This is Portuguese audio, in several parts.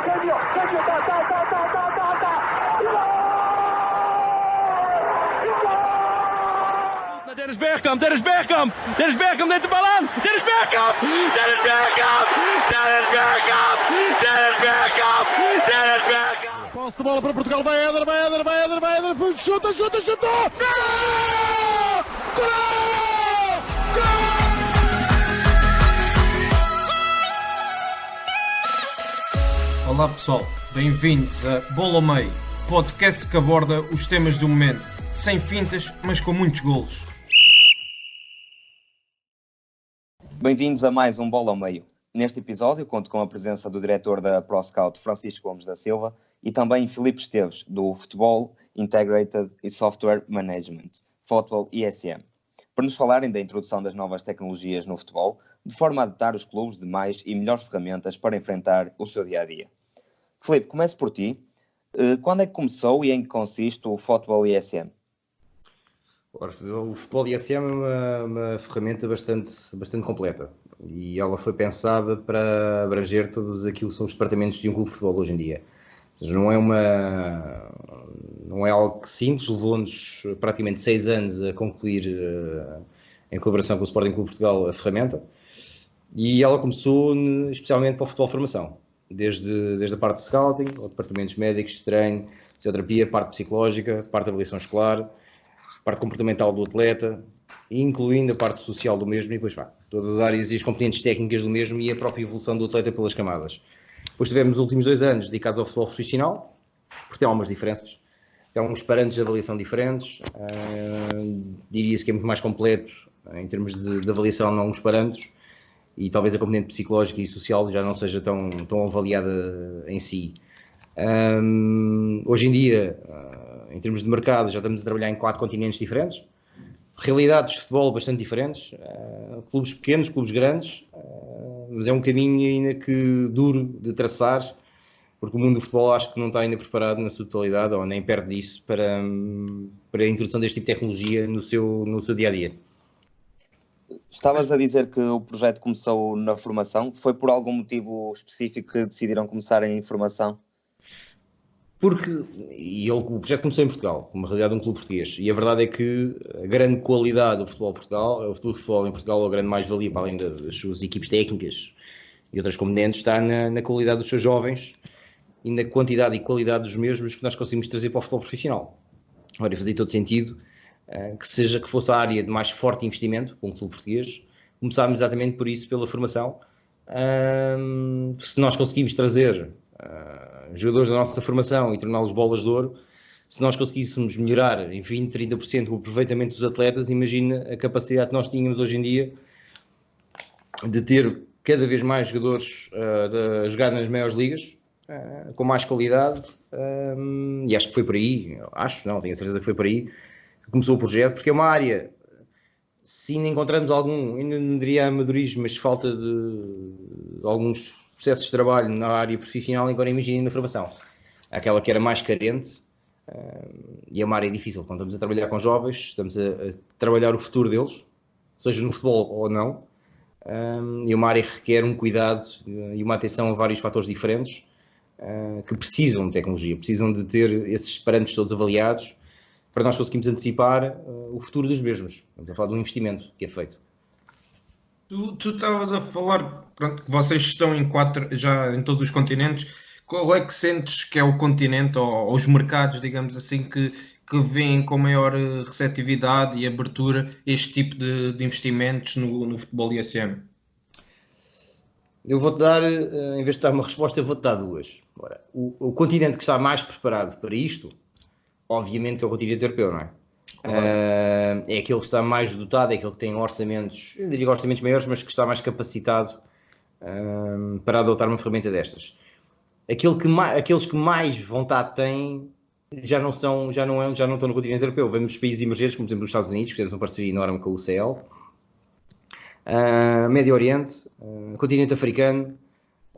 Dennis Bergkamp, Dennis Bergkamp, Dennis Bergkamp neemt de bal aan. Dennis Bergkamp, Dennis Bergkamp, Dennis Bergkamp, Dennis Bergkamp, Dennis Bergkamp. Posse de bola para Portugal, vai Éder, chuta, chutou! Gol! Gol! Gol! Olá pessoal, bem-vindos a Bola ao Meio, podcast que aborda os temas do momento, sem fintas, mas com muitos golos. Bem-vindos a mais um Bola ao Meio. Neste episódio conto com a presença do diretor da ProScout, Francisco Gomes da Silva, e também Filipe Esteves, do Futebol Integrated e Software Management, Football ISM, para nos falarem da introdução das novas tecnologias no futebol, de forma a dotar os clubes de mais e melhores ferramentas para enfrentar o seu dia-a-dia. Filipe, começo por ti. Quando é que começou e em que consiste o Football ISM? O Futebol ISM é uma ferramenta bastante completa e ela foi pensada para abranger todos aquilo que são os departamentos de um clube de futebol hoje em dia. Não é algo simples, levou-nos praticamente 6 anos a concluir, em colaboração com o Sporting Clube de Portugal, a ferramenta, e ela começou especialmente para o futebol formação, desde a parte de scouting, ou departamentos médicos, de treino, fisioterapia, parte psicológica, parte de avaliação escolar, parte comportamental do atleta, incluindo a parte social do mesmo, e depois todas as áreas e as componentes técnicas do mesmo e a própria evolução do atleta pelas camadas. Depois tivemos os últimos 2 anos dedicados ao futebol profissional, porque tem algumas diferenças, tem alguns parâmetros de avaliação diferentes, diria-se que é muito mais completo em termos de avaliação em alguns parâmetros, e talvez a componente psicológica e social já não seja tão avaliada em si. Hoje em dia, em termos de mercado, já estamos a trabalhar em 4 continentes diferentes, realidades de futebol bastante diferentes, clubes pequenos, clubes grandes, mas é um caminho ainda que duro de traçar, porque o mundo do futebol acho que não está ainda preparado na sua totalidade, ou nem perto disso, para a introdução deste tipo de tecnologia no seu dia-a-dia. Estavas a dizer que o projeto começou na formação. Foi por algum motivo específico que decidiram começar em formação? O projeto começou em Portugal, como realidade de um clube português, e a verdade é que a grande qualidade do futebol em Portugal, a grande mais-valia, para além das suas equipes técnicas e outras componentes, está na qualidade dos seus jovens e na quantidade e qualidade dos mesmos que nós conseguimos trazer para o futebol profissional. Ora, fazia todo sentido que fosse a área de mais forte investimento para um clube português. Começámos exatamente por isso, pela formação. Se nós conseguimos trazer jogadores da nossa formação e torná-los bolas de ouro, se nós conseguíssemos melhorar em 20, 30% o aproveitamento dos atletas, imagina a capacidade que nós tínhamos hoje em dia de ter cada vez mais jogadores a jogar nas maiores ligas, com mais qualidade, e acho que foi por aí, tenho a certeza que foi por aí que começou o projeto, porque é uma área, se ainda encontramos ainda não diria amadorismo, mas falta de alguns processos de trabalho na área profissional, agora imaginem na formação. Aquela que era mais carente, e é uma área difícil. Quando estamos a trabalhar com jovens, estamos a trabalhar o futuro deles, seja no futebol ou não, e uma área que requer um cuidado e uma atenção a vários fatores diferentes, que precisam de tecnologia, precisam de ter esses parâmetros todos avaliados, para nós conseguirmos antecipar o futuro dos mesmos. Estamos a falar de um investimento que é feito. Tu estavas a falar, pronto, que vocês estão já em todos os continentes. Qual é que sentes que é o continente ou os mercados, digamos assim, que veem com maior receptividade e abertura este tipo de investimentos no futebol ISM? Eu vou-te dar, em vez de dar uma resposta, eu vou-te dar 2. Ora, o continente que está mais preparado para isto, obviamente que é o continente europeu, não é? É aquele que está mais dotado, é aquele que tem orçamentos, eu diria orçamentos maiores, mas que está mais capacitado para adotar uma ferramenta destas. Aqueles que mais vontade têm já não estão no continente europeu. Vemos países emergentes, como por exemplo os Estados Unidos, que temos uma parceria enorme com o UCL, Médio Oriente, continente africano,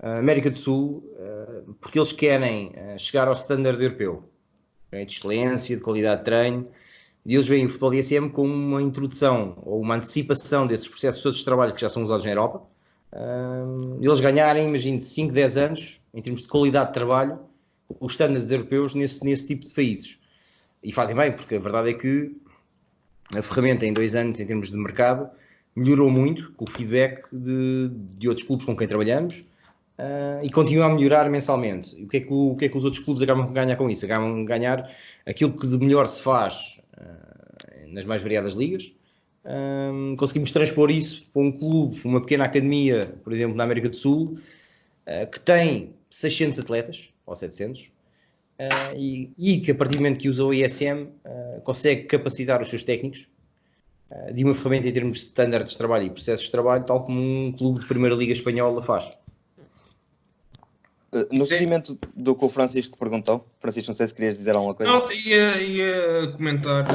América do Sul, porque eles querem chegar ao standard europeu, de excelência, de qualidade de treino, e eles veem o futebol ISM como uma introdução ou uma antecipação desses processos todos de trabalho que já são usados na Europa, eles ganharem, imagino, 5, 10 anos, em termos de qualidade de trabalho, os estándares europeus nesse tipo de países. E fazem bem, porque a verdade é que a ferramenta em 2 anos, em termos de mercado, melhorou muito com o feedback de outros clubes com quem trabalhamos, e continua a melhorar mensalmente. E o que é que os outros clubes acabam de ganhar com isso? Acabam de ganhar aquilo que de melhor se faz nas mais variadas ligas. Conseguimos transpor isso para um clube, uma pequena academia, por exemplo, na América do Sul, que tem 600 atletas, ou 700, e que a partir do momento que usa o ISM, consegue capacitar os seus técnicos de uma ferramenta em termos de standards de trabalho e processos de trabalho, tal como um clube de primeira liga espanhola faz. No seguimento do que o Francisco te perguntou, Francisco, não sei se querias dizer alguma coisa. Não, ia comentar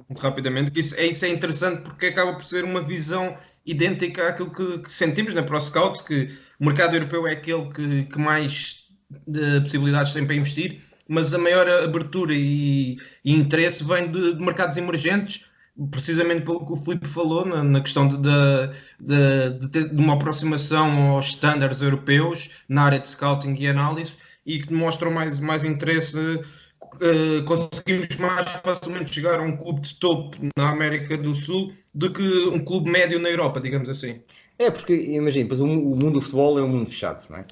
muito rapidamente que isso é interessante porque acaba por ser uma visão idêntica àquilo que sentimos na ProScout, que o mercado europeu é aquele que mais possibilidades tem para investir, mas a maior abertura e interesse vem de mercados emergentes, precisamente pelo que o Filipe falou, na questão de uma aproximação aos estándares europeus na área de scouting e análise, e que demonstram mais interesse. Conseguimos mais facilmente chegar a um clube de topo na América do Sul do que um clube médio na Europa, digamos assim. É, porque imagina, pois o mundo do futebol é um mundo fechado, não é?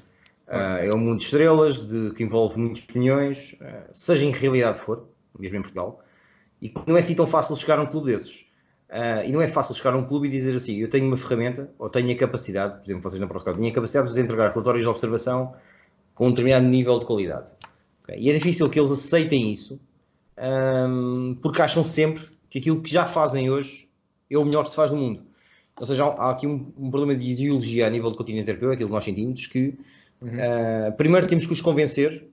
É um mundo de estrelas, que envolve muitos opiniões, seja em realidade for, mesmo em Portugal, e que não é assim tão fácil chegar a um clube desses. E não é fácil chegar a um clube e dizer assim, eu tenho uma ferramenta, ou tenho a capacidade, por exemplo, vocês na ProScout, tinham a capacidade de vos entregar relatórios de observação com um determinado nível de qualidade. Okay? E é difícil que eles aceitem isso, porque acham sempre que aquilo que já fazem hoje é o melhor que se faz no mundo. Ou seja, há aqui um problema de ideologia a nível do continente europeu, aquilo que nós sentimos, que primeiro temos que os convencer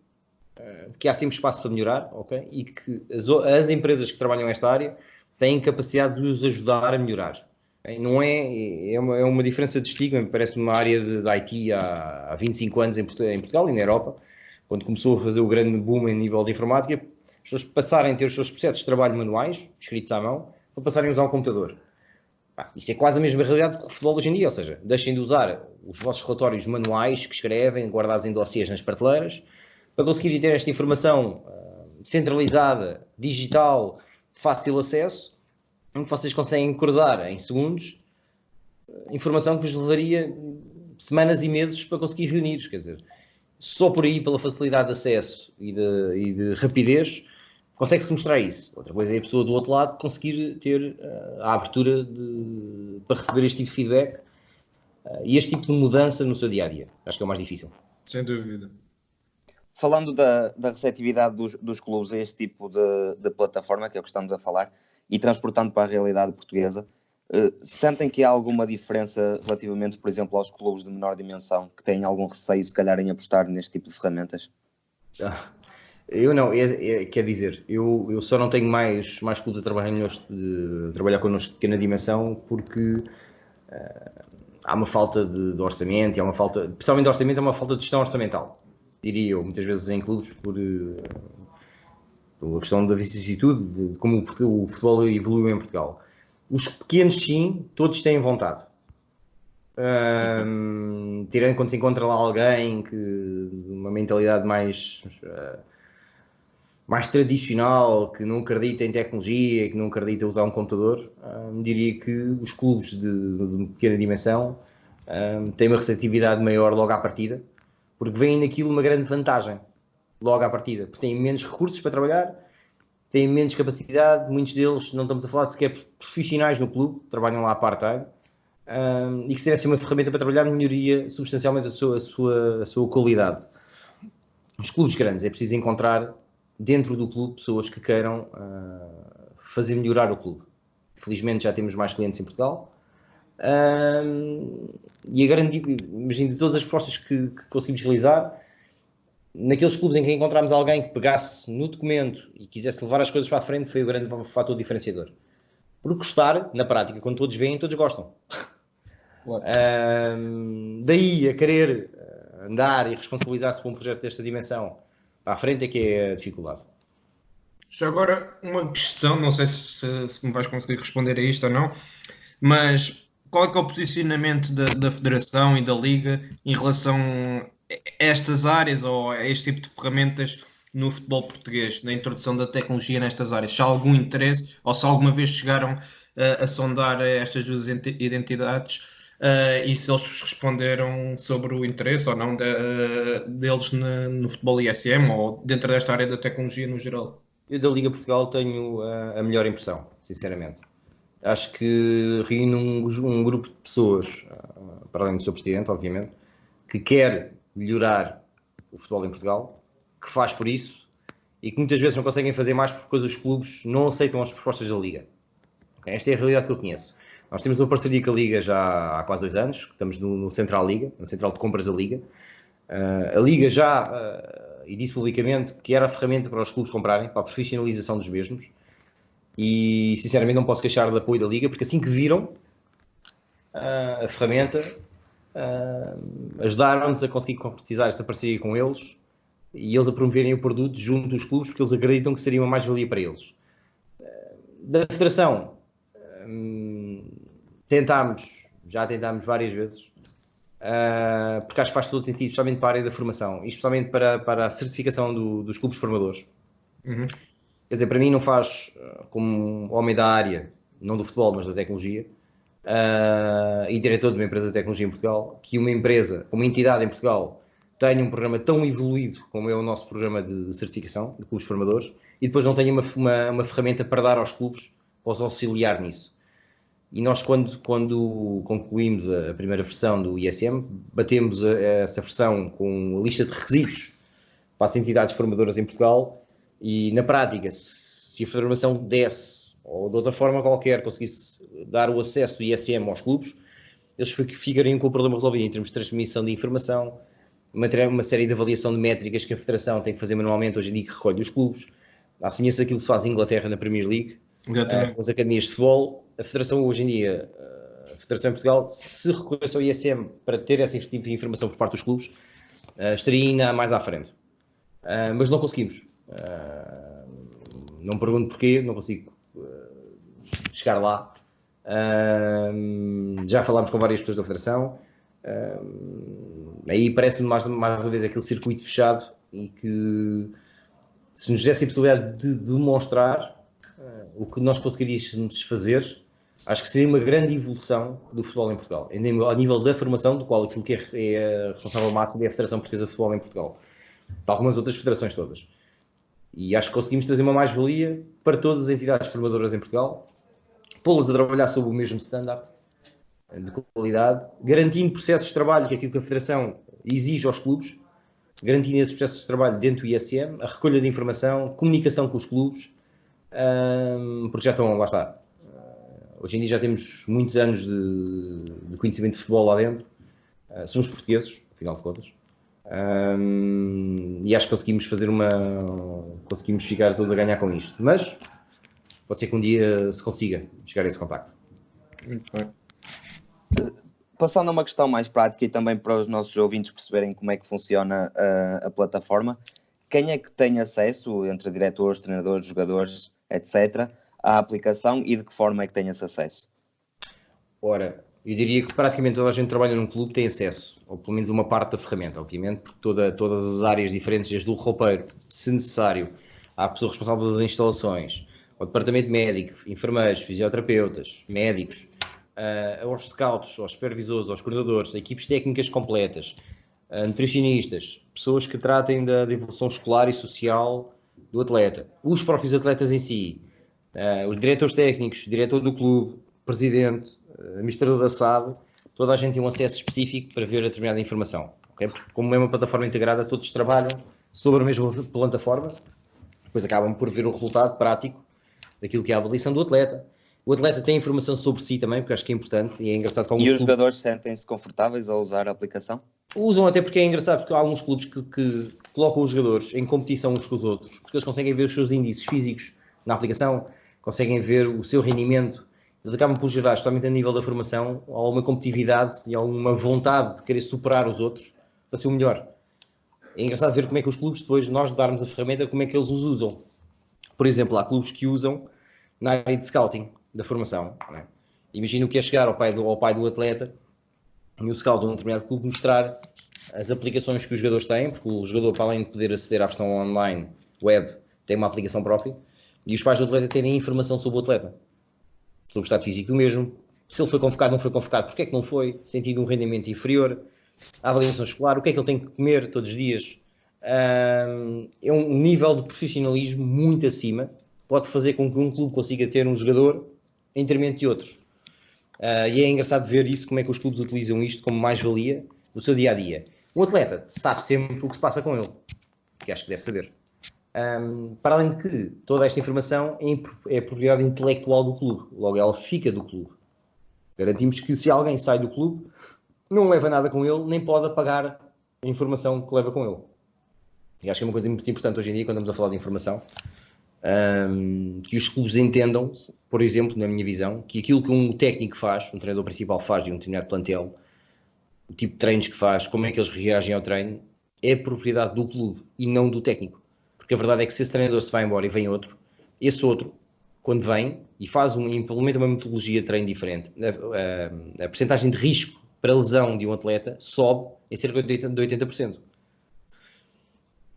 que há sempre espaço para melhorar, okay? E que as empresas que trabalham nesta área têm capacidade de os ajudar a melhorar. Okay? Não é uma diferença de estigma, parece uma área de IT há 25 anos em Portugal e na Europa, quando começou a fazer o grande boom em nível de informática, as pessoas passarem a ter os seus processos de trabalho manuais, escritos à mão, para passarem a usar um computador. Isto é quase a mesma realidade que o futebol hoje em dia, ou seja, deixem de usar os vossos relatórios manuais que escrevem, guardados em dossiês nas prateleiras, para conseguirem ter esta informação centralizada, digital, fácil acesso, em que vocês conseguem cruzar em segundos informação que vos levaria semanas e meses para conseguir reunir. Quer dizer, só por aí, pela facilidade de acesso e de rapidez, consegue-se mostrar isso. Outra coisa é a pessoa do outro lado conseguir ter a abertura para receber este tipo de feedback e este tipo de mudança no seu dia-a-dia. Acho que é o mais difícil. Sem dúvida. Falando da receptividade dos clubes a este tipo de plataforma, que é o que estamos a falar, e transportando para a realidade portuguesa, sentem que há alguma diferença relativamente, por exemplo, aos clubes de menor dimensão, que têm algum receio, se calhar, em apostar neste tipo de ferramentas? Eu não, quer dizer, eu só não tenho mais clubes a trabalhar connosco de pequena dimensão porque há uma falta de orçamento, e há uma falta, principalmente de orçamento, há uma falta de gestão orçamental, diria eu, muitas vezes em clubes por a questão da vicissitude, de como o futebol evoluiu em Portugal. Os pequenos, sim, todos têm vontade. Tirando quando se encontra lá alguém que uma mentalidade mais tradicional, que não acredita em tecnologia, que não acredita em usar um computador, diria que os clubes de pequena dimensão têm uma receptividade maior logo à partida, porque veem naquilo uma grande vantagem logo à partida, porque têm menos recursos para trabalhar, têm menos capacidade, muitos deles não estamos a falar sequer profissionais no clube, trabalham lá à part-time, e que se tivesse uma ferramenta para trabalhar, melhoraria substancialmente a sua qualidade. Os clubes grandes é preciso encontrar dentro do clube pessoas que queiram fazer melhorar o clube. Felizmente já temos mais clientes em Portugal, e imagino de todas as propostas que conseguimos realizar, naqueles clubes em que encontramos alguém que pegasse no documento e quisesse levar as coisas para a frente, foi o grande fator diferenciador. Porque gostar, na prática, quando todos veem, todos gostam. Daí a querer andar e responsabilizar-se por um projeto desta dimensão para a frente é que é a dificuldade. Já agora uma questão, não sei se me vais conseguir responder a isto ou não, mas qual é que é o posicionamento da Federação e da Liga em relação a estas áreas ou a este tipo de ferramentas no futebol português, na introdução da tecnologia nestas áreas? Se há algum interesse ou se alguma vez chegaram a sondar estas duas identidades e se eles responderam sobre o interesse ou não deles no futebol ISM ou dentro desta área da tecnologia no geral? Eu da Liga Portugal tenho a melhor impressão, sinceramente. Acho que reúne um grupo de pessoas, para além do seu presidente, obviamente, que quer melhorar o futebol em Portugal, que faz por isso e que muitas vezes não conseguem fazer mais porque os clubes não aceitam as propostas da Liga. Okay? Esta é a realidade que eu conheço. Nós temos uma parceria com a Liga já há quase 2 anos, que estamos no Central Liga, na Central de Compras da Liga. A Liga já, e disse publicamente, que era a ferramenta para os clubes comprarem, para a profissionalização dos mesmos. E sinceramente não posso queixar do apoio da Liga, porque assim que viram a ferramenta, ajudaram-nos a conseguir concretizar esta parceria com eles e eles a promoverem o produto junto dos clubes, porque eles acreditam que seria uma mais-valia para eles. Da Federação, já tentámos várias vezes, porque acho que faz todo sentido, especialmente para a área da formação e especialmente para a certificação dos clubes formadores. Uhum. Quer dizer, para mim não faz, como homem da área, não do futebol, mas da tecnologia, e diretor de uma empresa de tecnologia em Portugal, que uma empresa, uma entidade em Portugal, tenha um programa tão evoluído como é o nosso programa de certificação de clubes formadores, e depois não tenha uma ferramenta para dar aos clubes, para os auxiliar nisso. E nós, quando concluímos a primeira versão do ISM, batemos essa versão com a lista de requisitos para as entidades formadoras em Portugal. E na prática, se a Federação desse, ou de outra forma qualquer, conseguisse dar o acesso do ISM aos clubes, eles ficariam com o problema resolvido em termos de transmissão de informação, uma série de avaliação de métricas que a Federação tem que fazer manualmente hoje em dia, que recolhe os clubes, à semelhança daquilo que se faz em Inglaterra na Premier League, com as academias de futebol. A Federação hoje em dia, a Federação em Portugal, se recorresse ao ISM para ter esse tipo de informação por parte dos clubes, estaria ainda mais à frente. Mas não conseguimos. Não me pergunto porquê, não consigo chegar lá. Já falámos com várias pessoas da Federação. Aí parece-me mais uma vez aquele circuito fechado e que se nos desse a possibilidade de demonstrar o que nós conseguiríamos fazer, acho que seria uma grande evolução do futebol em Portugal, a nível da formação, do qual aquilo que é a responsável máxima é a Federação Portuguesa de Futebol em Portugal, tal como as outras federações todas. E acho que conseguimos trazer uma mais-valia para todas as entidades formadoras em Portugal, pô-las a trabalhar sob o mesmo standard de qualidade, garantindo processos de trabalho, que é aquilo que a Federação exige aos clubes, garantindo esses processos de trabalho dentro do ISM, a recolha de informação, comunicação com os clubes, porque já estão, lá está. Hoje em dia já temos muitos anos de conhecimento de futebol lá dentro, somos portugueses, afinal de contas. E acho que conseguimos ficar todos a ganhar com isto, mas pode ser que um dia se consiga chegar a esse contacto. Muito bem. Passando a uma questão mais prática e também para os nossos ouvintes perceberem como é que funciona a plataforma, quem é que tem acesso, entre diretores, treinadores, jogadores, etc., à aplicação e de que forma é que tem esse acesso? Ora, eu diria que praticamente toda a gente que trabalha num clube tem acesso, ou pelo menos uma parte da ferramenta, obviamente, porque todas as áreas diferentes, desde o roupeiro, se necessário, à pessoa responsável das instalações, ao departamento médico, enfermeiros, fisioterapeutas, médicos, aos scouts, aos supervisores, aos coordenadores, equipes técnicas completas, nutricionistas, pessoas que tratem da evolução escolar e social do atleta, os próprios atletas em si, os diretores técnicos, diretor do clube, presidente, administrador da SAD, toda a gente tem um acesso específico para ver a determinada informação. Okay? Porque como é uma plataforma integrada, todos trabalham sobre a mesma plataforma, depois acabam por ver o resultado prático daquilo que é a avaliação do atleta. O atleta tem informação sobre si também, porque acho que é importante e é engraçado que alguns clubes... jogadores sentem-se confortáveis a usar a aplicação? Usam, até porque é engraçado, porque há alguns clubes que colocam os jogadores em competição uns com os outros, porque eles conseguem ver os seus índices físicos na aplicação, conseguem ver o seu rendimento, eles acabam por gerar, especialmente a nível da formação, alguma competitividade e alguma vontade de querer superar os outros para ser o melhor. É engraçado ver como é que os clubes, depois de nós darmos a ferramenta, como é que eles os usam. Por exemplo, há clubes que usam na área de scouting, da formação, não é? Imagina o que é chegar ao pai do atleta e o scout de um determinado clube mostrar as aplicações que os jogadores têm, porque o jogador, para além de poder aceder à versão online, web, tem uma aplicação própria, e os pais do atleta terem informação sobre o atleta, sobre o estado físico do mesmo, se ele foi convocado, não foi convocado, porque é que não foi, sentido um rendimento inferior, a avaliação escolar, o que é que ele tem que comer todos os dias. É um nível de profissionalismo muito acima, pode fazer com que um clube consiga ter um jogador em detrimento de outros. E é engraçado ver isso, como é que os clubes utilizam isto como mais-valia no seu dia-a-dia. Um atleta sabe sempre o que se passa com ele, que acho que deve saber. Para além de que toda esta informação é propriedade intelectual do clube, logo ela fica do clube. Garantimos que se alguém sai do clube, não leva nada com ele, nem pode apagar a informação que leva com ele. E acho que é uma coisa muito importante hoje em dia, quando estamos a falar de informação, que os clubes entendam, por exemplo, na minha visão, que aquilo que um técnico faz, um treinador principal faz de um determinado plantel, o tipo de treinos que faz, como é que eles reagem ao treino, é propriedade do clube e não do técnico. Porque a verdade é que se esse treinador se vai embora e vem outro, esse outro, quando vem e implementa uma metodologia de treino diferente, a percentagem de risco para lesão de um atleta sobe em cerca de 80%.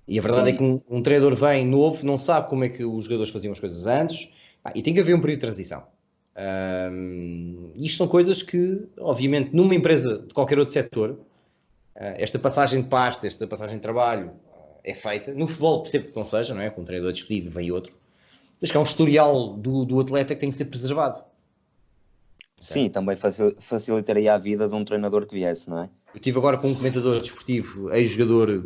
E a verdade é que um treinador vem novo, não sabe como é que os jogadores faziam as coisas antes, e tem que haver um período de transição. Isto são coisas que, obviamente, numa empresa de qualquer outro setor, esta passagem de pasta, esta passagem de trabalho é feita. No futebol, percebo que não seja, não é? Com um treinador despedido, vem outro. Mas que há um historial do atleta que tem que ser preservado. Sim, também facilitaria a vida de um treinador que viesse, não é? Eu estive agora com um comentador desportivo, ex-jogador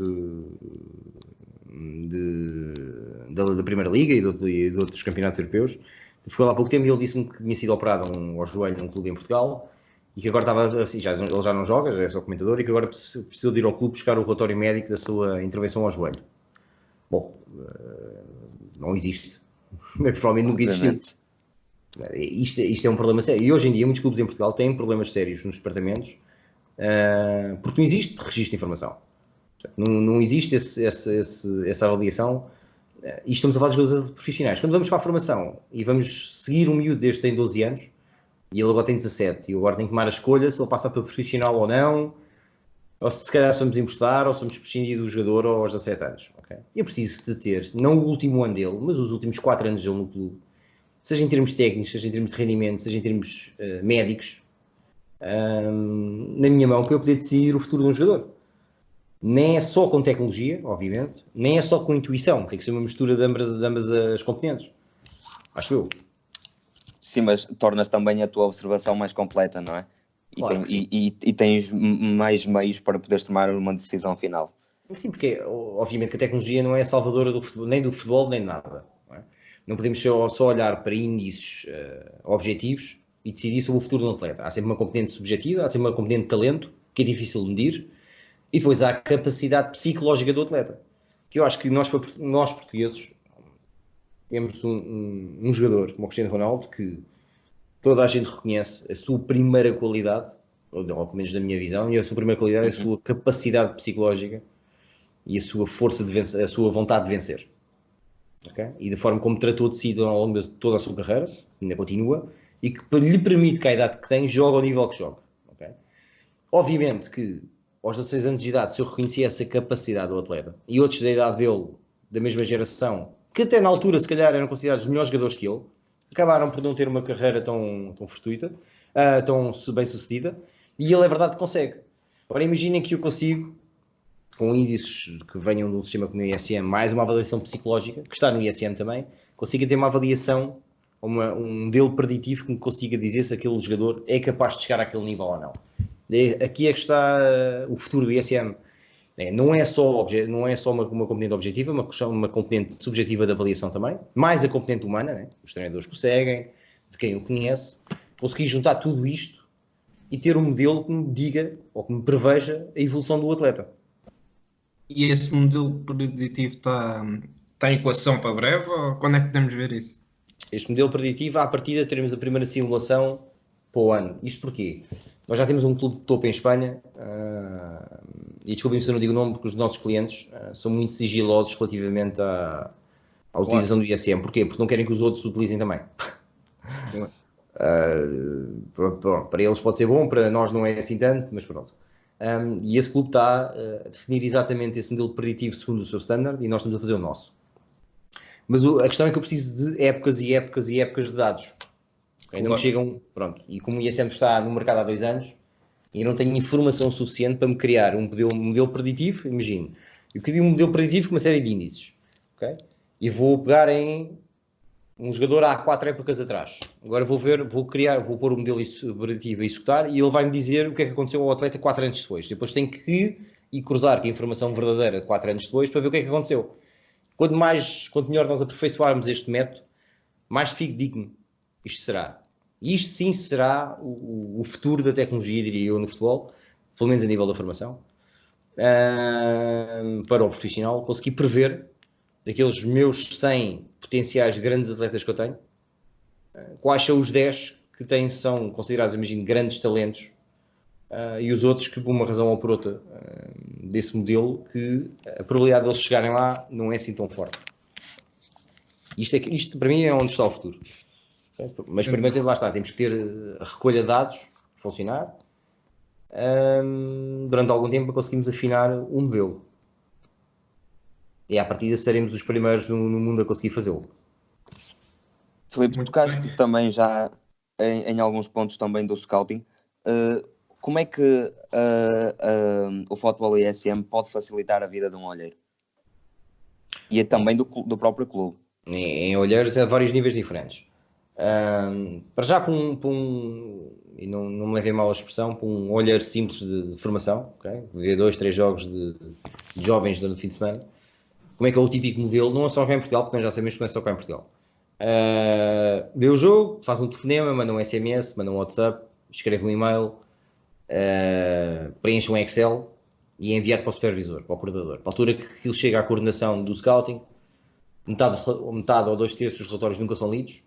da Primeira Liga e de outros campeonatos europeus. Ficou lá há pouco tempo e ele disse-me que tinha sido operado ao joelho num clube em Portugal e que agora estava assim, ele já não joga, já é só comentador, e que agora precisou de ir ao clube buscar o relatório médico da sua intervenção ao joelho. Bom, não existe. Provavelmente nunca existiu. Isto é um problema sério. E hoje em dia muitos clubes em Portugal têm problemas sérios nos departamentos porque não existe registro de informação. Não existe essa avaliação. E estamos a falar de jogadores profissionais. Quando vamos para a formação e vamos seguir um miúdo deste tem 12 anos e ele agora tem 17 e agora tem que tomar a escolha se ele passa para profissional ou não, ou se calhar somos emprestar ou somos prescindir do jogador aos 17 anos. Okay? Eu preciso de ter, não o último ano dele, mas os últimos 4 anos dele no clube, seja em termos técnicos, seja em termos de rendimento, seja em termos médicos, na minha mão para eu poder decidir o futuro de um jogador. Nem é só com tecnologia, obviamente, nem é só com intuição, tem que ser uma mistura de ambas as componentes. Acho eu. Sim, mas tornas também a tua observação mais completa, não é? Claro E tens mais meios para poderes tomar uma decisão final. Sim, porque obviamente que a tecnologia não é salvadora do futebol, nem do futebol, nem de nada. Não podemos só olhar para índices objetivos e decidir sobre o futuro de um atleta. Há sempre uma componente subjetiva, há sempre uma componente de talento, que é difícil de medir, e depois há a capacidade psicológica do atleta. Que eu acho que nós portugueses, temos um jogador, como o Cristiano Ronaldo, que toda a gente reconhece a sua primeira qualidade, ou pelo menos na minha visão, e a sua primeira qualidade é a sua capacidade psicológica e a sua força de vencer, a sua vontade de vencer. Okay? E da forma como tratou de si ao longo de toda a sua carreira, ainda continua, e que lhe permite que a idade que tem, joga ao nível que joga. Okay? Obviamente que aos 16 anos de idade, se eu reconhecia essa capacidade do atleta, e outros da idade dele, da mesma geração, que até na altura se calhar eram considerados os melhores jogadores que ele, acabaram por não ter uma carreira tão fortuita, tão bem sucedida, e ele é verdade que consegue. Agora imaginem que eu consigo, com índices que venham de um sistema como o ISM, mais uma avaliação psicológica, que está no ISM também, consiga ter uma avaliação, um modelo preditivo que me consiga dizer se aquele jogador é capaz de chegar àquele nível ou não. Aqui é que está o futuro do ISM. Não é só uma componente objetiva, uma componente subjetiva de avaliação também, mais a componente humana, né? Os treinadores que o seguem, de quem o conhece, conseguir juntar tudo isto e ter um modelo que me diga ou que me preveja a evolução do atleta. E esse modelo preditivo está em equação para breve, ou quando é que podemos ver isso? Este modelo preditivo, à partida, teremos a primeira simulação para o ano. Isto porquê? Nós já temos um clube de topo em Espanha, e desculpem se eu não digo o nome, porque os nossos clientes são muito sigilosos relativamente à utilização do ISM. Porquê? Porque não querem que os outros utilizem também. Para eles pode ser bom, para nós não é assim tanto, mas pronto. E esse clube está a definir exatamente esse modelo preditivo segundo o seu standard e nós estamos a fazer o nosso. Mas a questão é que eu preciso de épocas e épocas e épocas de dados. Ainda me chegam, pronto. E como o ISM está no mercado há 2 anos, e não tenho informação suficiente para me criar um modelo preditivo, imagino. Eu queria um modelo preditivo com uma série de índices. Okay? E vou pegar em um jogador há 4 épocas atrás. Agora vou pôr o modelo preditivo a executar e ele vai-me dizer o que é que aconteceu ao atleta 4 anos depois. Depois tenho que ir cruzar com a informação verdadeira de 4 anos depois para ver o que é que aconteceu. Quanto melhor nós aperfeiçoarmos este método, mais fidedigno isto será. E isto sim será o futuro da tecnologia, diria eu, no futebol, pelo menos a nível da formação, para o profissional, conseguir prever daqueles meus 100 potenciais grandes atletas que eu tenho, quais são os 10 que são considerados, imagino, grandes talentos, e os outros que, por uma razão ou por outra, desse modelo, que a probabilidade de eles chegarem lá não é assim tão forte. Isto para mim é onde está o futuro. Mas primeiro, lá está, temos que ter a recolha de dados, funcionar, durante algum tempo para conseguirmos afinar um modelo. E à partida seremos os primeiros no mundo a conseguir fazê-lo. Filipe, tocaste também já em alguns pontos também do scouting. Como é que o Futebol ISM pode facilitar a vida de um olheiro? E também do próprio clube? Em olheiros a vários níveis diferentes. Para já, e não me levei mal a expressão, para um olheiro simples de formação, okay? Ver 2, 3 jogos de jovens durante o fim de semana. Como é que é o típico modelo? Não é só cá em Portugal, porque nós já sabemos que não é só cá em Portugal. Vê o jogo, faz um telefonema, manda um SMS, manda um WhatsApp, escreve um e-mail, preenche um Excel e é enviado para o supervisor, para o coordenador. Para a altura que aquilo chega à coordenação do scouting, metade ou 2/3 dos relatórios nunca são lidos,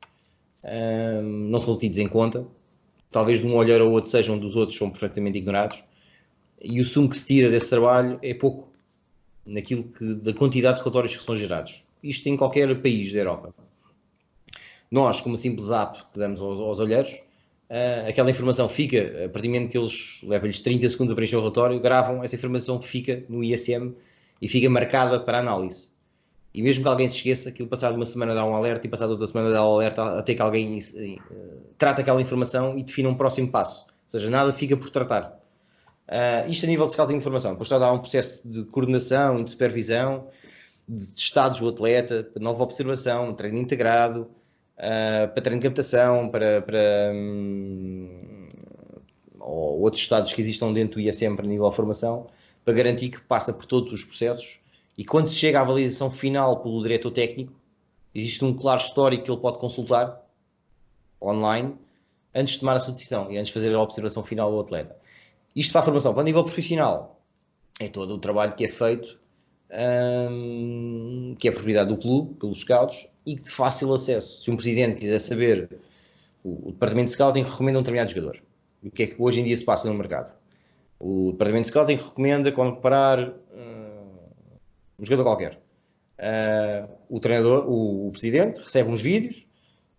não são tidos em conta, talvez de um olhar ou outro sejam, dos outros são perfeitamente ignorados, e o sumo que se tira desse trabalho é pouco da quantidade de relatórios que são gerados. Isto em qualquer país da Europa. Nós, com uma simples app que damos aos olheiros, aquela informação fica, a partir do momento que eles levam-lhes 30 segundos a preencher o relatório, gravam, essa informação fica no ISM e fica marcada para análise. E mesmo que alguém se esqueça, aquilo passado uma semana dá um alerta e passado outra semana dá um alerta até que alguém trata aquela informação e defina um próximo passo. Ou seja, nada fica por tratar. Isto a nível de scouting de informação. Depois está a dar um processo de coordenação, de supervisão, de estados do atleta, de nova observação, treino integrado, para treino de captação, ou outros estados que existam dentro do ISM para nível de formação, para garantir que passa por todos os processos. E quando se chega à avaliação final pelo diretor técnico, existe um claro histórico que ele pode consultar online antes de tomar a sua decisão e antes de fazer a observação final do atleta. Isto para a formação. Para o nível profissional, é todo o trabalho que é feito, que é propriedade do clube, pelos scouts, e de fácil acesso. Se um presidente quiser saber, o departamento de scouting recomenda um determinado jogador. O que é que hoje em dia se passa no mercado? O departamento de scouting recomenda comprar um jogador qualquer. O treinador, o presidente, recebe uns vídeos,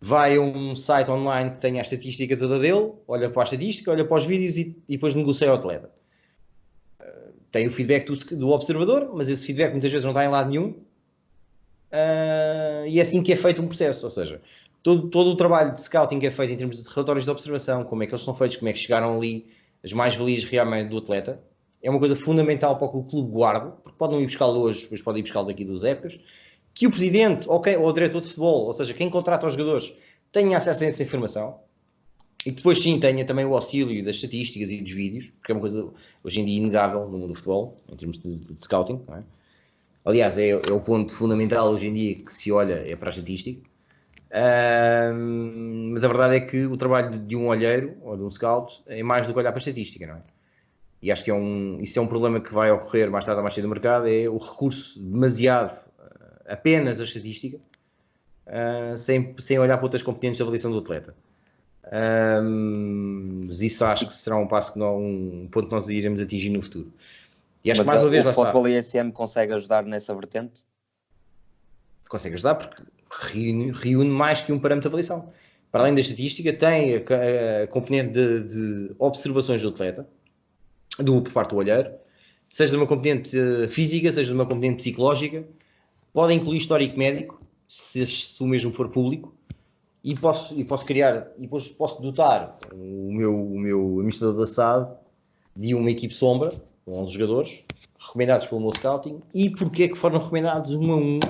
vai a um site online que tenha a estatística toda dele, olha para a estatística, olha para os vídeos e depois negocia o atleta. Tem o feedback do observador, mas esse feedback muitas vezes não está em lado nenhum. E é assim que é feito um processo, ou seja, todo o trabalho de scouting que é feito em termos de relatórios de observação, como é que eles são feitos, como é que chegaram ali as mais-valias realmente do atleta, é uma coisa fundamental para que o clube guarde, porque pode não ir buscá-lo hoje, mas pode ir buscá-lo daqui 2 épocas, que o presidente ou o diretor de futebol, ou seja, quem contrata os jogadores, tenha acesso a essa informação, e depois sim tenha também o auxílio das estatísticas e dos vídeos, porque é uma coisa hoje em dia inegável no mundo do futebol, em termos de scouting, não é? Aliás, é o ponto fundamental hoje em dia que se olha é para a estatística, mas a verdade é que o trabalho de um olheiro ou de um scout é mais do que olhar para a estatística, não é? E acho que isso é um problema que vai ocorrer mais tarde ou mais cedo no mercado, é o recurso demasiado apenas à estatística, sem olhar para outras componentes de avaliação do atleta. Mas isso acho que será um ponto que nós iremos atingir no futuro. E acho mas que mais uma vez o Futebol ISM consegue ajudar nessa vertente? Consegue ajudar porque reúne mais que um parâmetro de avaliação. para além da estatística, tem a componente de observações do atleta, por parte do olheiro, seja de uma componente física, seja de uma componente psicológica, pode incluir histórico médico, se o mesmo for público, e posso criar, e depois posso dotar o meu administrador da SAD de uma equipe sombra, com 11 jogadores, recomendados pelo meu scouting, e porque é que foram recomendados 1 a 1,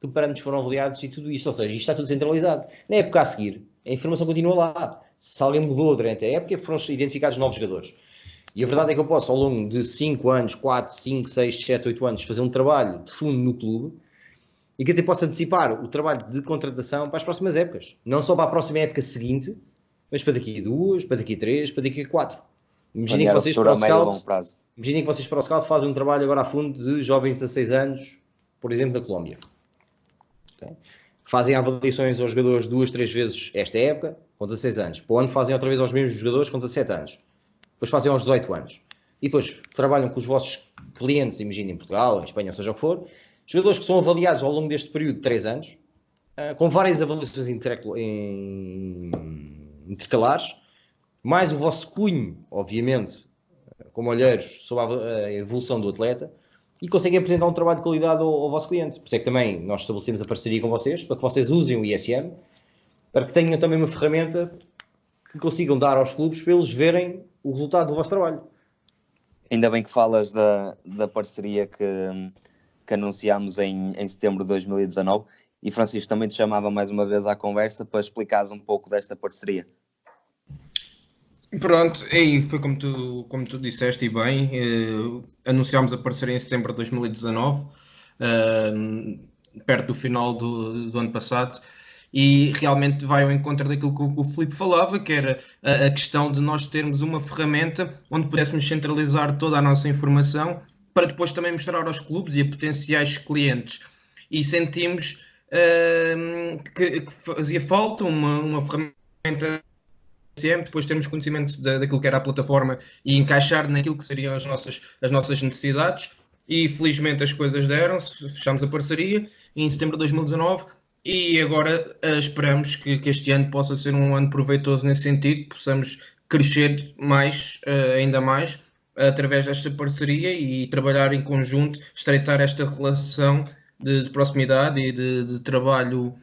que parâmetros foram avaliados e tudo isto. Ou seja, isto está tudo centralizado. Na época a seguir, a informação continua lá. Se alguém mudou durante a época, foram identificados novos jogadores. E a verdade é que eu posso, ao longo de 5 anos, 4, 5, 6, 7, 8 anos, fazer um trabalho de fundo no clube e que até possa antecipar o trabalho de contratação para as próximas épocas. Não só para a próxima época seguinte, mas para daqui a 2, para daqui a 3, para daqui a 4. Imaginem que vocês para o Scout, imaginem que vocês para o Scout fazem um trabalho agora a fundo de jovens de 16 anos, por exemplo, da Colômbia. Okay? Fazem avaliações aos jogadores 2, 3 vezes esta época, com 16 anos. Para o ano fazem outra vez aos mesmos jogadores com 17 anos. Depois fazem aos 18 anos. E depois trabalham com os vossos clientes, imaginem em Portugal, em Espanha, ou seja o que for, jogadores que são avaliados ao longo deste período de 3 anos, com várias avaliações intercalares, mais o vosso cunho, obviamente, como olheiros sobre a evolução do atleta, e conseguem apresentar um trabalho de qualidade ao vosso cliente. Por isso é que também nós estabelecemos a parceria com vocês, para que vocês usem o ISM, para que tenham também uma ferramenta que consigam dar aos clubes para eles verem o resultado do vosso trabalho. Ainda bem que falas da parceria que anunciámos em setembro de 2019, e Francisco, também te chamava mais uma vez à conversa para explicares um pouco desta parceria. Pronto, e foi como tu disseste e bem, anunciámos a parceria em setembro de 2019, perto do final do ano passado, e realmente vai ao encontro daquilo que o Filipe falava, que era a questão de nós termos uma ferramenta onde pudéssemos centralizar toda a nossa informação para depois também mostrar aos clubes e a potenciais clientes. E sentimos que fazia falta uma ferramenta, depois termos conhecimento daquilo que era a plataforma e encaixar naquilo que seriam as nossas necessidades, e felizmente as coisas deram-se, fechámos a parceria em setembro de 2019 e agora esperamos que este ano possa ser um ano proveitoso nesse sentido, que possamos crescer mais, ainda mais, através desta parceria e trabalhar em conjunto, estreitar esta relação de proximidade e de trabalho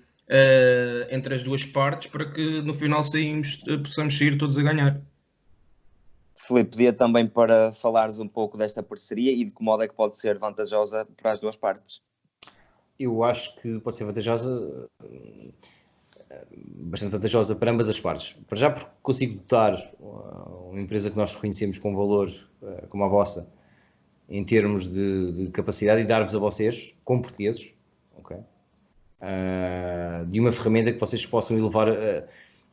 entre as duas partes, para que no final possamos sair todos a ganhar. Filipe, pedia também para falares um pouco desta parceria e de que modo é que pode ser vantajosa para as duas partes. Eu acho que pode ser vantajosa, bastante vantajosa para ambas as partes. Para já porque consigo dotar uma empresa que nós reconhecemos com valor como a vossa, em termos de capacidade, e dar-vos a vocês, como portugueses, okay, de uma ferramenta que vocês possam elevar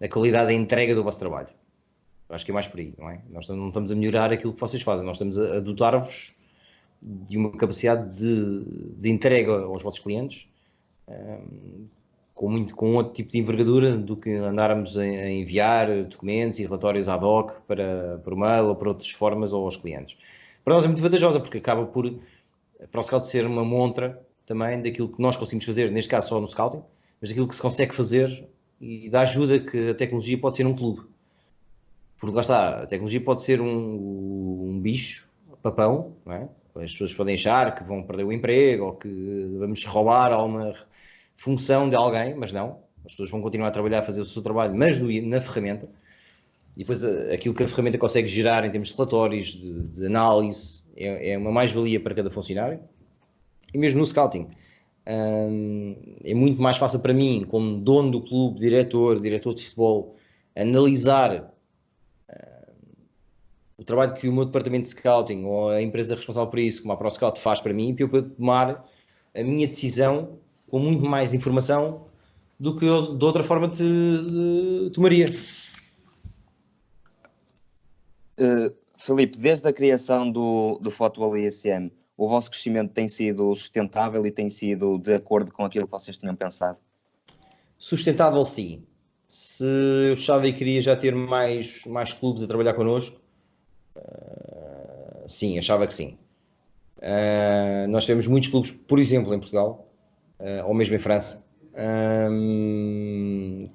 a qualidade da entrega do vosso trabalho. Acho que é mais por aí, não é? Nós não estamos a melhorar aquilo que vocês fazem, nós estamos a dotar-vos de uma capacidade de entrega aos vossos clientes, com outro tipo de envergadura do que andarmos a enviar documentos e relatórios ad hoc para o mail ou para outras formas ou aos clientes. Para nós é muito vantajosa, porque acaba para o Scout ser uma montra também daquilo que nós conseguimos fazer, neste caso só no Scouting, mas daquilo que se consegue fazer e da ajuda que a tecnologia pode ser num clube. Porque lá está, a tecnologia pode ser um bicho, papão, não é? As pessoas podem achar que vão perder o emprego ou que vamos roubar alguma função de alguém, mas não. As pessoas vão continuar a trabalhar, a fazer o seu trabalho, mas na ferramenta. E depois aquilo que a ferramenta consegue gerar em termos de relatórios, de análise, é uma mais-valia para cada funcionário. E mesmo no Scouting, é muito mais fácil para mim, como dono do clube, diretor de futebol, analisar o trabalho que o meu departamento de Scouting ou a empresa responsável por isso, como a ProScout, faz para mim, para eu poder tomar a minha decisão com muito mais informação do que eu de outra forma tomaria. Filipe, desde a criação do Futebol ISM, o vosso crescimento tem sido sustentável e tem sido de acordo com aquilo que vocês tinham pensado? Sustentável, sim. Se eu achava e queria já ter mais clubes a trabalhar connosco, sim, achava que sim. Nós temos muitos clubes, por exemplo, em Portugal, ou mesmo em França,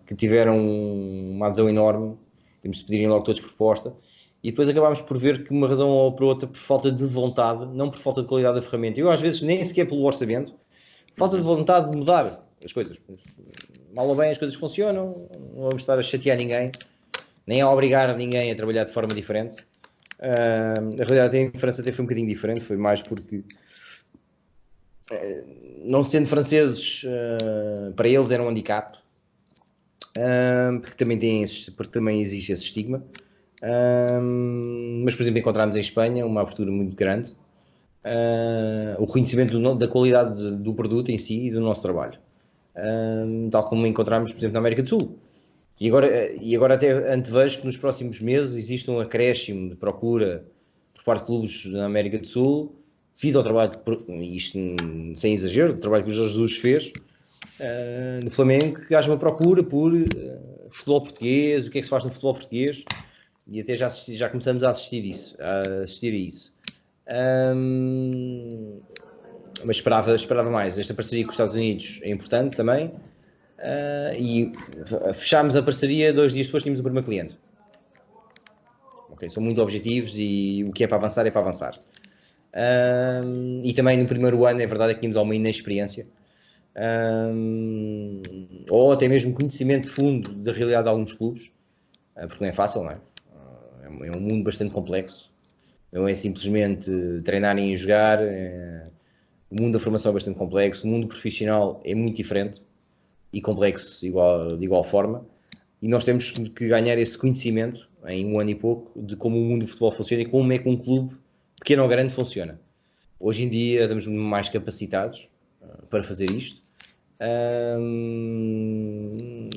que tiveram uma adesão enorme, temos de pedirem logo todos proposta, e depois acabámos por ver que uma razão ou por outra, por falta de vontade, não por falta de qualidade da ferramenta, eu às vezes nem sequer pelo orçamento, falta de vontade de mudar as coisas. Mal ou bem as coisas funcionam, não vamos estar a chatear ninguém, nem a obrigar ninguém a trabalhar de forma diferente. A realidade em França até foi um bocadinho diferente, foi mais porque, não sendo franceses, para eles era um handicap, porque também existe esse estigma. Mas, por exemplo, encontramos em Espanha uma abertura muito grande, o reconhecimento da qualidade do produto em si e do nosso trabalho, tal como encontramos, por exemplo, na América do Sul. E agora até antevejo que nos próximos meses existe um acréscimo de procura por parte de clubes na América do Sul, devido ao trabalho, isto sem exagero, o trabalho que o Jorge Jesus fez no Flamengo, que haja uma procura por futebol português, o que é que se faz no futebol português, e até já começamos a assistir a isso. Mas esperava mais. Esta parceria com os Estados Unidos é importante também. E fechámos a parceria, 2 dias depois tínhamos o primeiro cliente. Ok, são muito objetivos e o que é para avançar é para avançar. E também no primeiro ano é verdade que tínhamos alguma inexperiência, ou até mesmo conhecimento de fundo da realidade de alguns clubes, porque não é fácil, não é? É um mundo bastante complexo, não é simplesmente treinarem e jogar. O mundo da formação é bastante complexo, o mundo profissional é muito diferente e complexo de igual forma, e nós temos que ganhar esse conhecimento em um ano e pouco de como o mundo do futebol funciona e como é que um clube, pequeno ou grande, funciona. Hoje em dia estamos mais capacitados para fazer isto,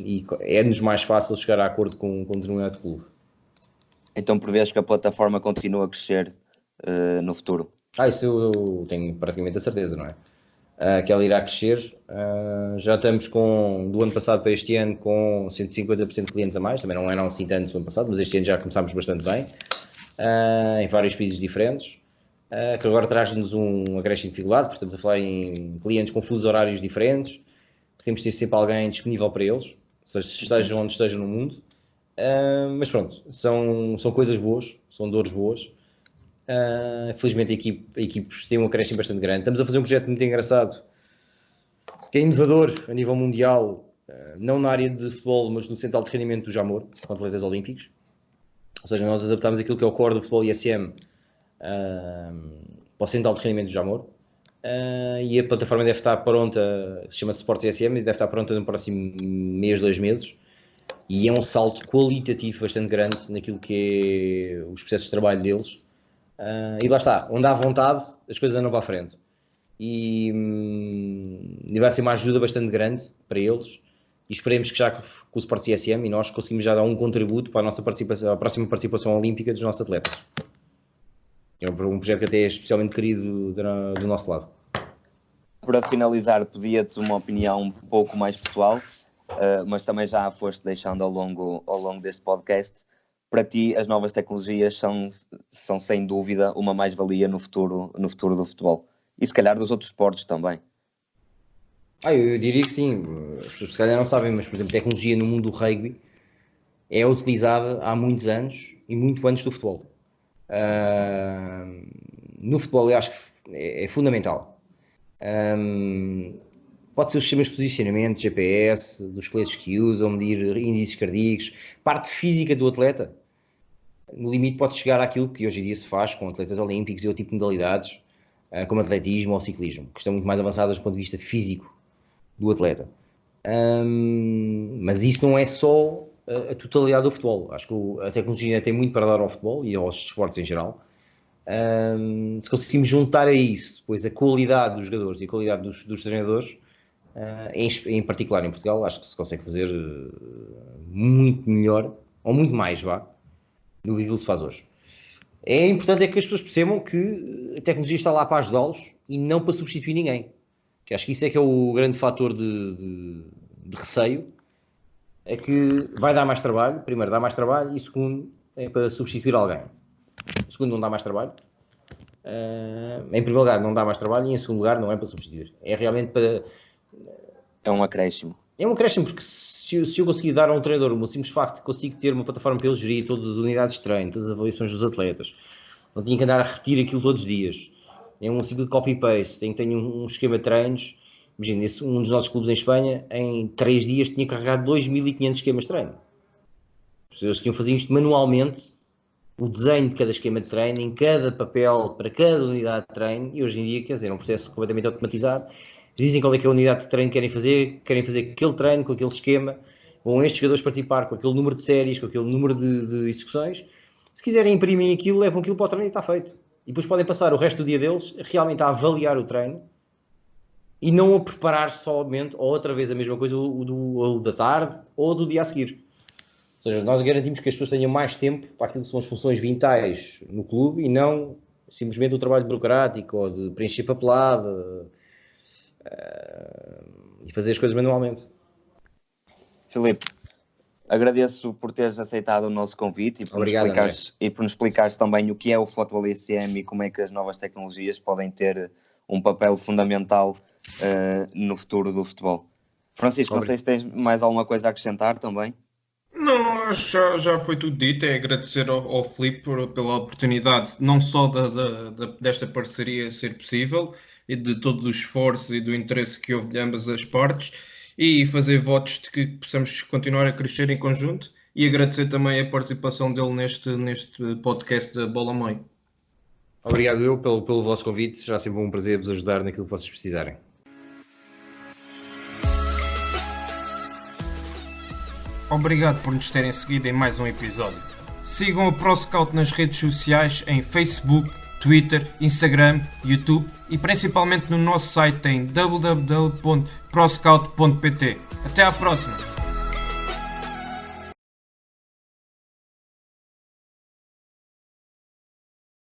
e é-nos mais fácil chegar a acordo com um determinado clube. Então prevês que a plataforma continua a crescer no futuro? Isso eu tenho praticamente a certeza, não é? Que ela irá crescer. Já estamos do ano passado para este ano com 150% de clientes a mais, também não eram assim tanto do ano passado, mas este ano já começámos bastante bem, em vários países diferentes, que agora traz-nos um acréscimo de dificuldade, porque estamos a falar em clientes com fusos horários diferentes, temos de ter sempre alguém disponível para eles, seja estejam onde estejam no mundo. Mas pronto, são coisas boas, são dores boas. Felizmente a equipe tem um acréscimo bastante grande. Estamos a fazer um projeto muito engraçado, que é inovador a nível mundial, não na área de futebol, mas no central de rendimento do Jamor, com atletas olímpicos. Ou seja, nós adaptamos aquilo que é o core do futebol ISM para o central de rendimento do Jamor. E a plataforma deve estar pronta, chama-se Sports ISM, e deve estar pronta no próximo mês, 2 meses. E é um salto qualitativo bastante grande naquilo que é os processos de trabalho deles. E lá está, onde há vontade, as coisas andam para a frente. E vai ser uma ajuda bastante grande para eles. E esperemos que já com o Sports ISM e nós conseguimos já dar um contributo para a nossa participação, a próxima participação olímpica dos nossos atletas. É um projeto que até é especialmente querido do nosso lado. Para finalizar, pedia-te uma opinião um pouco mais pessoal, mas também já a foste deixando ao longo deste podcast. Para ti, as novas tecnologias são sem dúvida uma mais-valia no futuro do futebol. E se calhar dos outros esportes também. Eu diria que sim. As pessoas se calhar não sabem, mas, por exemplo, tecnologia no mundo do rugby é utilizada há muitos anos e muito antes do futebol. No futebol eu acho que é fundamental. Pode ser os sistemas de posicionamento, GPS, dos coletes que usam, medir índices cardíacos, parte física do atleta. No limite pode chegar àquilo que hoje em dia se faz com atletas olímpicos e outro tipo de modalidades, como atletismo ou ciclismo, que estão muito mais avançadas do ponto de vista físico do atleta. Mas isso não é só a totalidade do futebol. Acho que a tecnologia tem muito para dar ao futebol e aos esportes em geral. Se conseguimos juntar a isso depois a qualidade dos jogadores e a qualidade dos treinadores, em particular em Portugal, acho que se consegue fazer muito melhor, ou muito mais, do que aquilo que se faz hoje. É importante que as pessoas percebam que a tecnologia está lá para ajudá-los e não para substituir ninguém. Que acho que isso é que é o grande fator de receio, é que vai dar mais trabalho, primeiro dá mais trabalho, e segundo é para substituir alguém. Segundo, não dá mais trabalho. Em primeiro lugar, não dá mais trabalho, e em segundo lugar, não é para substituir. É realmente É um acréscimo. É um acréscimo, porque se eu conseguir dar a um treinador o simples facto de consigo ter uma plataforma para ele gerir todas as unidades de treino, todas as avaliações dos atletas, não tinha que andar a repetir aquilo todos os dias. É um simples copy-paste, tenho um esquema de treinos. Imagina, um dos nossos clubes em Espanha, em 3 dias tinha carregado 2.500 esquemas de treino. Eles tinham fazer isto manualmente, o desenho de cada esquema de treino, em cada papel, para cada unidade de treino, e hoje em dia, quer dizer, é um processo completamente automatizado. Dizem qual é que é a unidade de treino que querem fazer aquele treino, com aquele esquema, vão estes jogadores participar com aquele número de séries, com aquele número de execuções. Se quiserem imprimir aquilo, levam aquilo para o treino e está feito. E depois podem passar o resto do dia deles realmente a avaliar o treino e não a preparar somente, ou outra vez a mesma coisa, o da tarde ou do dia a seguir. Ou seja, nós garantimos que as pessoas tenham mais tempo para aquilo que são as funções vitais no clube e não simplesmente o trabalho burocrático ou de preencher papelada e fazer as coisas manualmente. Filipe, agradeço por teres aceitado o nosso convite e por, nos explicares também o que é o Futebol ICM e como é que as novas tecnologias podem ter um papel fundamental no futuro do futebol. Francisco, não sei se tens mais alguma coisa a acrescentar também. Não, já foi tudo dito. É agradecer ao Filipe pela oportunidade, não só desta parceria ser possível, e de todo o esforço e do interesse que houve de ambas as partes, e fazer votos de que possamos continuar a crescer em conjunto, e agradecer também a participação dele neste podcast da Bola Meio. Obrigado eu pelo vosso convite, será sempre um prazer vos ajudar naquilo que vocês precisarem. Obrigado por nos terem seguido em mais um episódio. Sigam a ProScout nas redes sociais em Facebook, Twitter, Instagram, YouTube e principalmente no nosso site em www.proscout.pt. Até à próxima!